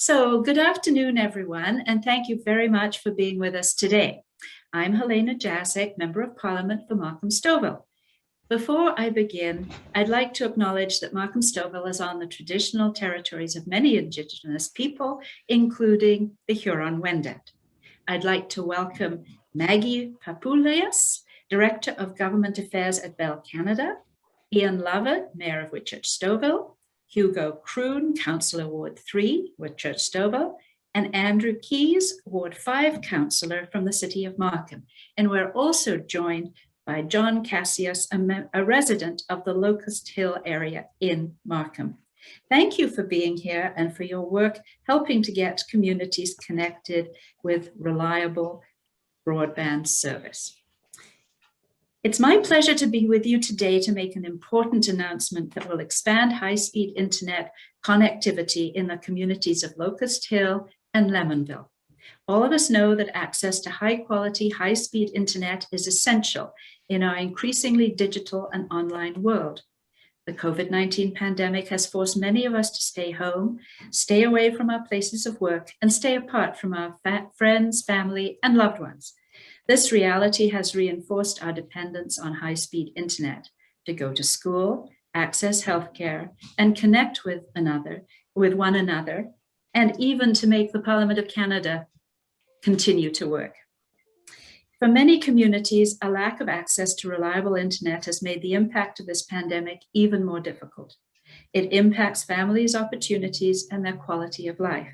So good afternoon, everyone, and thank you very much for being with us today. I'm Helena Jaczek, Member of Parliament for Markham Stouffville. Before I begin, I'd like to acknowledge that Markham Stouffville is on the traditional territories of many Indigenous people, including the Huron-Wendat. I'd like to welcome Maggie Papoulias, Director of Government Affairs at Bell Canada, Ian Lovett, Mayor of Whitchurch Stouffville, Hugo Kroon, Councillor Ward 3, Whitchurch Stouffville, and Andrew Keys, Ward 5 Councillor from the City of Markham. And we're also joined by John Cassius, a resident of the Locust Hill area in Markham. Thank you for being here and for your work helping to get communities connected with reliable broadband service. It's my pleasure to be with you today to make an important announcement that will expand high-speed internet connectivity in the communities of Locust Hill and Lemonville. All of us know that access to high-quality, high-speed internet is essential in our increasingly digital and online world. The COVID-19 pandemic has forced many of us to stay home, stay away from our places of work, and stay apart from our friends, family, and loved ones. This reality has reinforced our dependence on high-speed internet to go to school, access healthcare, and connect with one another, and even to make the Parliament of Canada continue to work. For many communities, a lack of access to reliable internet has made the impact of this pandemic even more difficult. It impacts families' opportunities and their quality of life.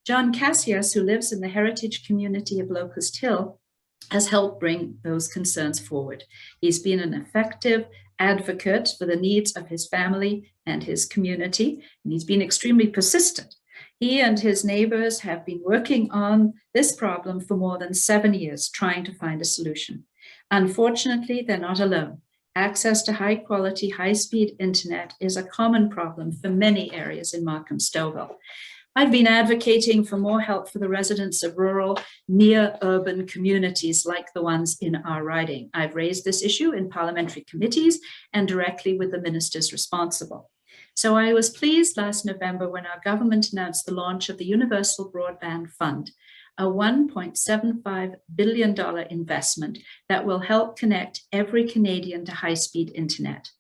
John Cassius, who lives in the heritage community of Locust Hill, has helped bring those concerns forward. He's been an effective advocate for the needs of his family and his community, and he's been extremely persistent. He and his neighbors have been working on this problem for more than 7 years, trying to find a solution. Unfortunately, they're not alone. Access to high-quality, high-speed internet is a common problem for many areas in Markham Stouffville. I've been advocating for more help for the residents of rural, near-urban communities like the ones in our riding. I've raised this issue in parliamentary committees and directly with the ministers responsible. So I was pleased last November when our government announced the launch of the Universal Broadband Fund, a $1.75 billion investment that will help connect every Canadian to high-speed internet.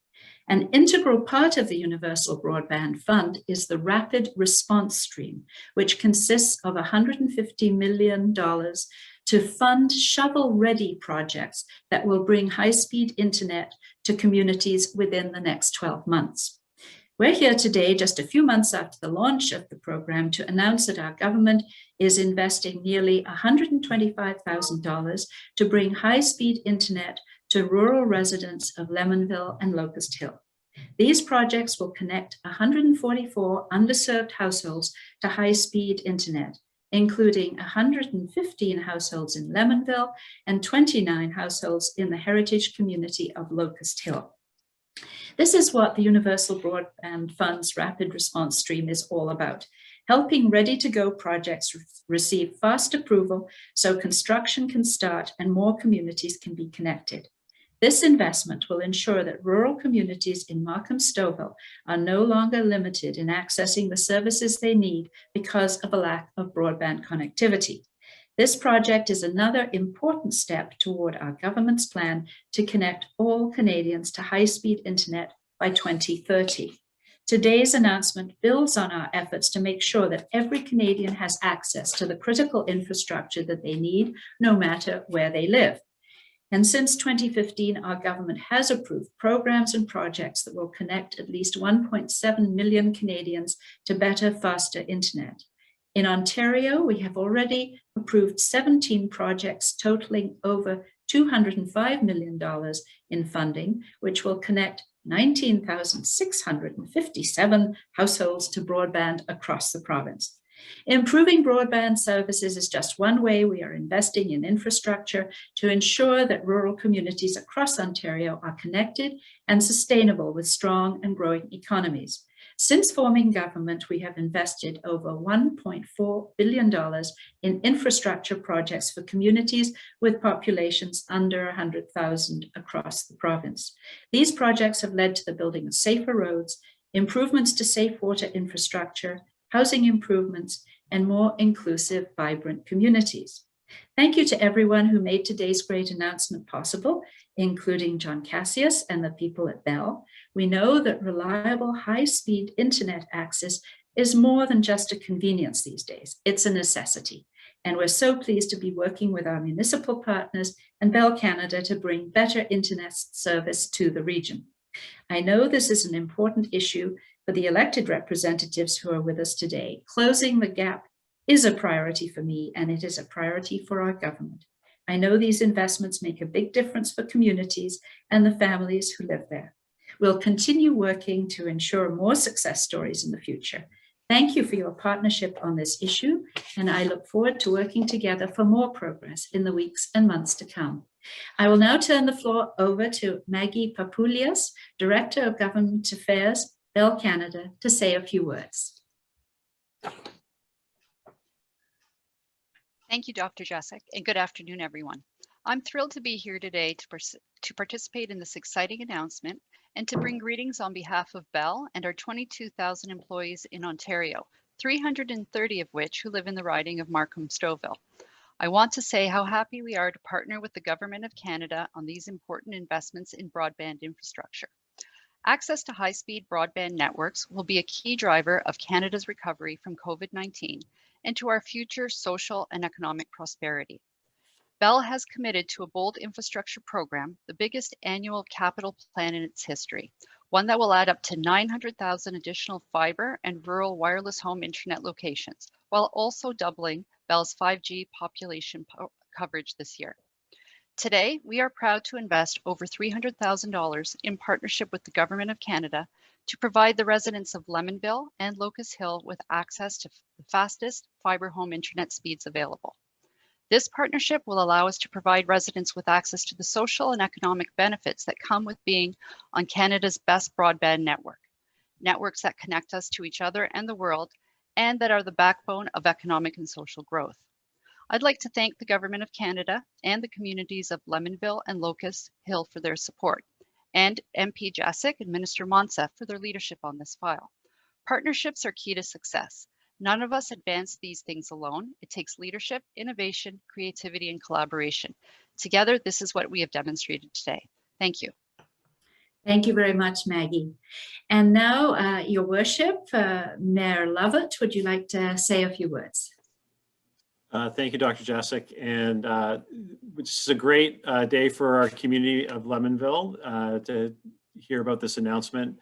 An integral part of the Universal Broadband Fund is the Rapid Response Stream, which consists of $150 million to fund shovel-ready projects that will bring high-speed internet to communities within the next 12 months. We're here today, just a few months after the launch of the program, to announce that our government is investing nearly $125,000 to bring high-speed internet to rural residents of Lemonville and Locust Hill. These projects will connect 144 underserved households to high-speed internet, including 115 households in Lemonville and 29 households in the heritage community of Locust Hill. This is what the Universal Broadband Fund's Rapid Response Stream is all about, helping ready-to-go projects receive fast approval so construction can start and more communities can be connected. This investment will ensure that rural communities in Markham Stouffville are no longer limited in accessing the services they need because of a lack of broadband connectivity. This project is another important step toward our government's plan to connect all Canadians to high-speed internet by 2030. Today's announcement builds on our efforts to make sure that every Canadian has access to the critical infrastructure that they need, no matter where they live. And since 2015, our government has approved programs and projects that will connect at least 1.7 million Canadians to better, faster internet. In Ontario, we have already approved 17 projects totaling over $205 million in funding, which will connect 19,657 households to broadband across the province. Improving broadband services is just one way we are investing in infrastructure to ensure that rural communities across Ontario are connected and sustainable with strong and growing economies. Since forming government, we have invested over $1.4 billion in infrastructure projects for communities with populations under 100,000 across the province. These projects have led to the building of safer roads, improvements to safe water infrastructure, housing improvements, and more inclusive, vibrant communities. Thank you to everyone who made today's great announcement possible, including John Cassius and the people at Bell. We know that reliable, high-speed internet access is more than just a convenience these days. It's a necessity. And we're so pleased to be working with our municipal partners and Bell Canada to bring better internet service to the region. I know this is an important issue for the elected representatives who are with us today. Closing the gap is a priority for me, and it is a priority for our government. I know these investments make a big difference for communities and the families who live there. We'll continue working to ensure more success stories in the future. Thank you for your partnership on this issue, and I look forward to working together for more progress in the weeks and months to come. I will now turn the floor over to Maggie Papoulias, Director of Government Affairs, Bell Canada, to say a few words. Thank you, Dr. Jacek, and good afternoon, everyone. I'm thrilled to be here today to participate in this exciting announcement and to bring greetings on behalf of Bell and our 22,000 employees in Ontario, 330 of which who live in the riding of Markham-Stouffville. I want to say how happy we are to partner with the Government of Canada on these important investments in broadband infrastructure. Access to high-speed broadband networks will be a key driver of Canada's recovery from COVID-19 and to our future social and economic prosperity. Bell has committed to a bold infrastructure program, the biggest annual capital plan in its history, one that will add up to 900,000 additional fiber and rural wireless home internet locations, while also doubling Bell's 5G population coverage this year. Today, we are proud to invest over $300,000 in partnership with the Government of Canada to provide the residents of Lemonville and Locust Hill with access to the fastest fiber home internet speeds available. This partnership will allow us to provide residents with access to the social and economic benefits that come with being on Canada's best broadband network, networks that connect us to each other and the world, and that are the backbone of economic and social growth. I'd like to thank the Government of Canada and the communities of Lemonville and Locust Hill for their support, and MP Jacek and Minister Monsef for their leadership on this file. Partnerships are key to success. None of us advance these things alone. It takes leadership, innovation, creativity, and collaboration. Together, this is what we have demonstrated today. Thank you. Thank you very much, Maggie. And now, Your Worship, Mayor Lovett, would you like to say a few words? Thank you, Dr. Jacek, and which is a great day for our community of Lemonville to hear about this announcement.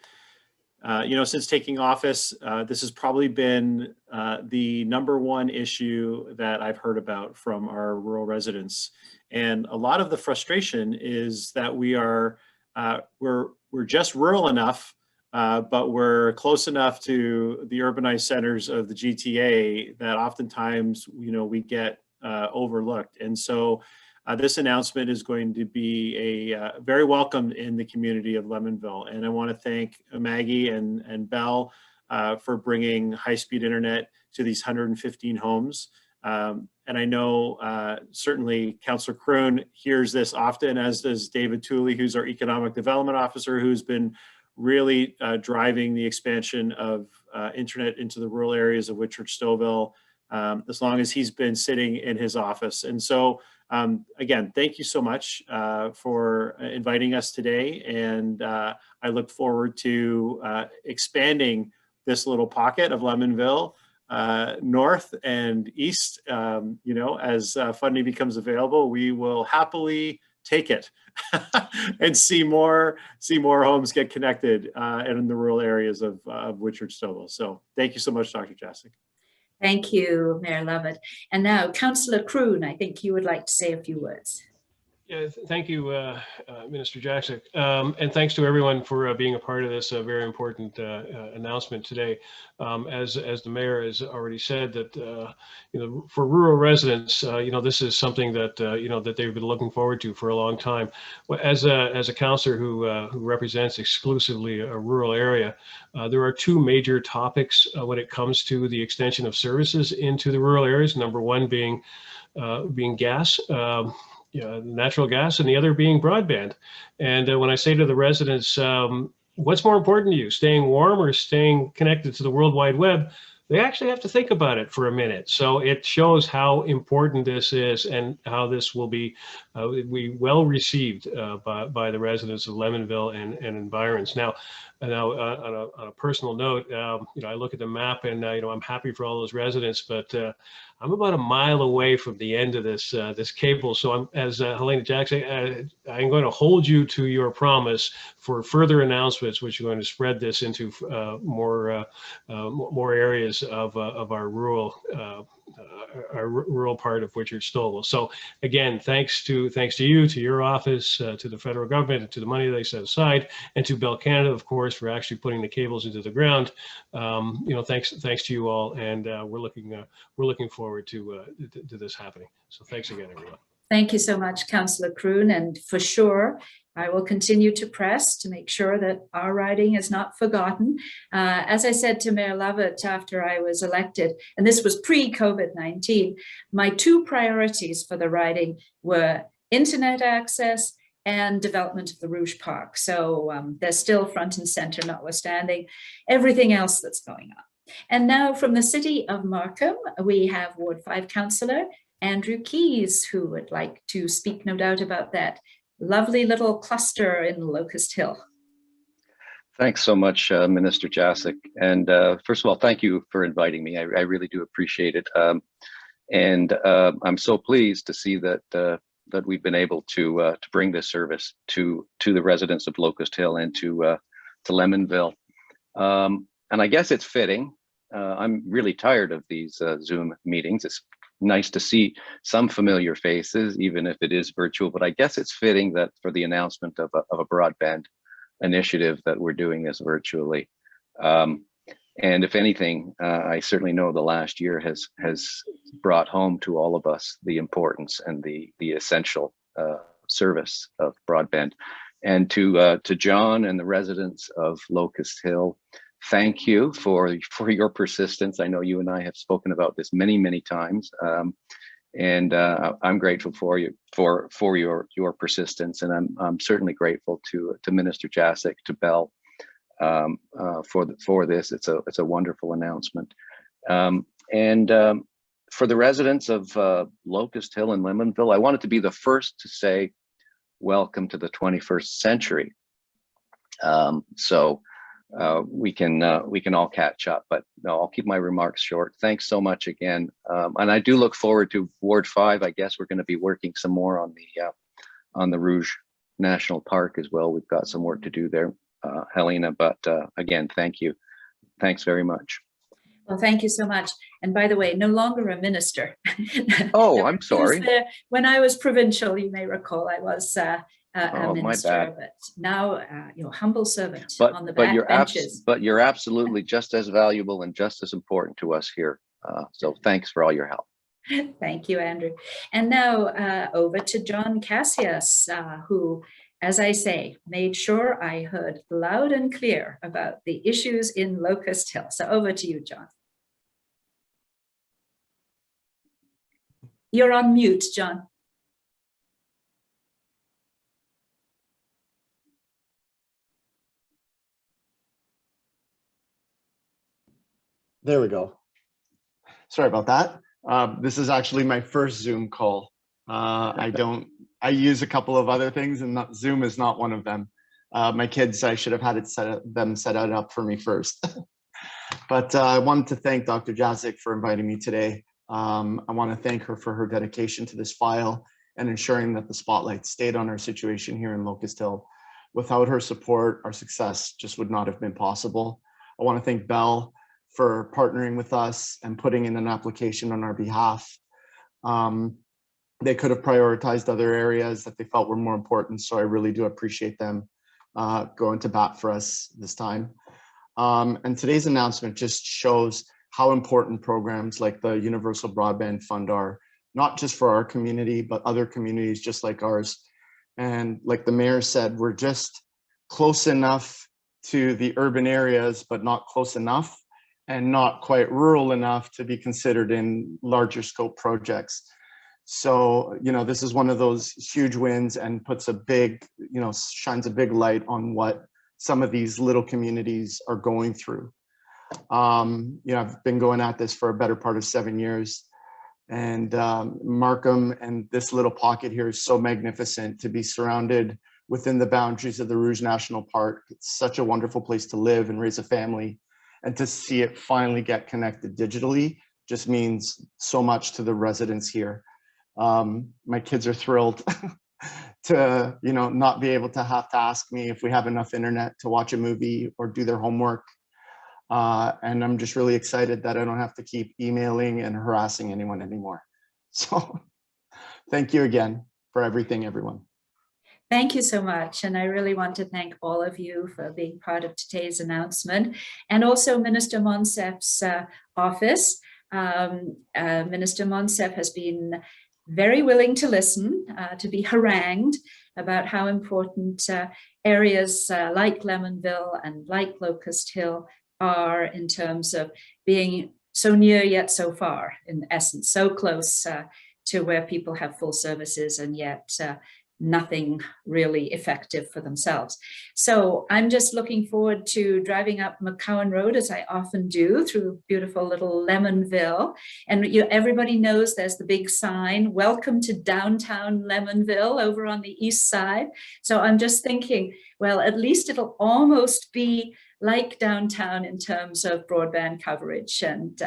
You know, since taking office, this has probably been the #1 issue that I've heard about from our rural residents. And a lot of the frustration is that we're just rural enough, but we're close enough to the urbanized centers of the GTA that oftentimes, you know, we get overlooked. And so this announcement is going to be very welcome in the community of Lemonville. And I want to thank Maggie and Bell for bringing high-speed internet to these 115 homes. And I know certainly Councillor Kroon hears this often, as does David Tooley, who's our Economic Development Officer, who's been really driving the expansion of internet into the rural areas of Whitchurch-Stouffville as long as he's been sitting in his office. And so again, thank you so much for inviting us today. And I look forward to expanding this little pocket of Lemonville north and east. You know, as funding becomes available, we will happily take it and see more homes get connected in the rural areas of Whitchurch-Stouffville. So thank you so much, Dr. Jacek. Thank you, Mayor Lovett. And now, Councillor Kroon, I think you would like to say a few words. Yeah, thank you, Minister Jacek, and thanks to everyone for being a part of this very important announcement today. As the mayor has already said, that you know, for rural residents, you know, this is something that you know, that they've been looking forward to for a long time. As a councillor who represents exclusively a rural area, there are two major topics when it comes to the extension of services into the rural areas. #1 being gas. Natural gas, and the other being broadband. And when I say to the residents, what's more important to you, staying warm or staying connected to the World Wide Web? they actually have to think about it for a minute. So it shows how important this is and how this will be well received by the residents of Lemonville and environs. Now, on a personal note, I look at the map and I'm happy for all those residents, but I'm about a mile away from the end of this this cable. So as Helena Jackson, I'm going to hold you to your promise for further announcements, which are going to spread this into more areas of our rural part of Witcher Stouffville. So again, thanks to you, to your office, to the federal government, and to the money they set aside, and to Bell Canada, of course, for actually putting the cables into the ground. Thanks to you all, and we're looking forward to this happening. So thanks again, everyone. Thank you so much, Councillor Kroon, and for sure, I will continue to press to make sure that our riding is not forgotten. As I said to Mayor Lovett after I was elected, and this was pre-COVID-19, my two priorities for the riding were internet access and development of the Rouge Park. So they're still front and center, notwithstanding everything else that's going on. And now from the city of Markham, we have Ward 5 Councillor Andrew Keys, who would like to speak, no doubt, about that lovely little cluster in Locust Hill. Thanks so much, Minister Jacek. And first of all, thank you for inviting me. I really do appreciate it. And I'm so pleased to see that that we've been able to bring this service to the residents of Locust Hill and to Lemonville. And I guess it's fitting. I'm really tired of these Zoom meetings. It's nice to see some familiar faces, even if it is virtual, but I guess it's fitting that for the announcement of a broadband initiative that we're doing this virtually. And if anything, I certainly know the last year has brought home to all of us the importance and the essential service of broadband. And to John and the residents of Locust Hill, thank you for your persistence. I know you and I have spoken about this many, many times, and I'm grateful for you for your persistence, and I'm certainly grateful to Minister Jacek, to Bell, for this. It's a wonderful announcement, and for the residents of Locust Hill and Lemonville, I wanted to be the first to say welcome to the 21st century. We can all catch up, but no, I'll keep my remarks short. Thanks so much again, and I do look forward to Ward 5. I guess we're going to be working some more on the Rouge National Park as well. We've got some work to do there, Helena. But again, thank you. Thanks very much. Well, thank you so much. And by the way, no longer a minister. Oh, I'm sorry. When I was provincial, you may recall, I was a minister, but now your humble servant on the back benches. But you're absolutely just as valuable and just as important to us here. So thanks for all your help. Thank you, Andrew. And now over to John Cassius, who, as I say, made sure I heard loud and clear about the issues in Locust Hill. So over to you, John. You're on mute, John. There we go. Sorry about that. This is actually my first Zoom call. I use a couple of other things, and Zoom is not one of them. My kids, I should have had them set it up for me first. But I wanted to thank Dr. Jacek for inviting me today. I want to thank her for her dedication to this file and ensuring that the spotlight stayed on our situation here in Locust Hill. Without her support, our success just would not have been possible. I want to thank Bell for partnering with us and putting in an application on our behalf. They could have prioritized other areas that they felt were more important, so I really do appreciate them going to bat for us this time. And today's announcement just shows how important programs like the Universal Broadband Fund are, not just for our community, but other communities just like ours. And like the mayor said, we're just close enough to the urban areas, but not close enough, and not quite rural enough to be considered in larger scope projects. So, this is one of those huge wins and puts a big, shines a big light on what some of these little communities are going through. I've been going at this for a better part of 7 years. And Markham and this little pocket here is so magnificent to be surrounded within the boundaries of the Rouge National Park. It's such a wonderful place to live and raise a family. And to see it finally get connected digitally just means so much to the residents here. My kids are thrilled to, not be able to have to ask me if we have enough internet to watch a movie or do their homework. And I'm just really excited that I don't have to keep emailing and harassing anyone anymore. So thank you again for everything, everyone. Thank you so much. And I really want to thank all of you for being part of today's announcement, and also Minister Monsef's office. Minister Monsef has been very willing to listen, to be harangued about how important areas like Lemonville and like Locust Hill are in terms of being so near yet so far, in essence, so close to where people have full services and yet nothing really effective for themselves. So I'm just looking forward to driving up McCowan Road, as I often do, through beautiful little Lemonville. And everybody knows there's the big sign, "Welcome to downtown Lemonville," over on the east side. So I'm just thinking, well, at least it'll almost be like downtown in terms of broadband coverage. And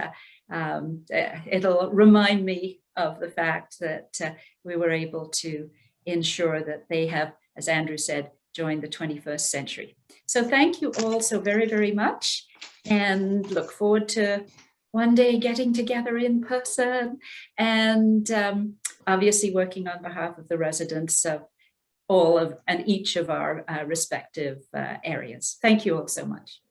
it'll remind me of the fact that we were able to ensure that they have, as Andrew said, joined the 21st century. So thank you all so very, very much, and look forward to one day getting together in person, and obviously working on behalf of the residents of all of and each of our respective areas. Thank you all so much.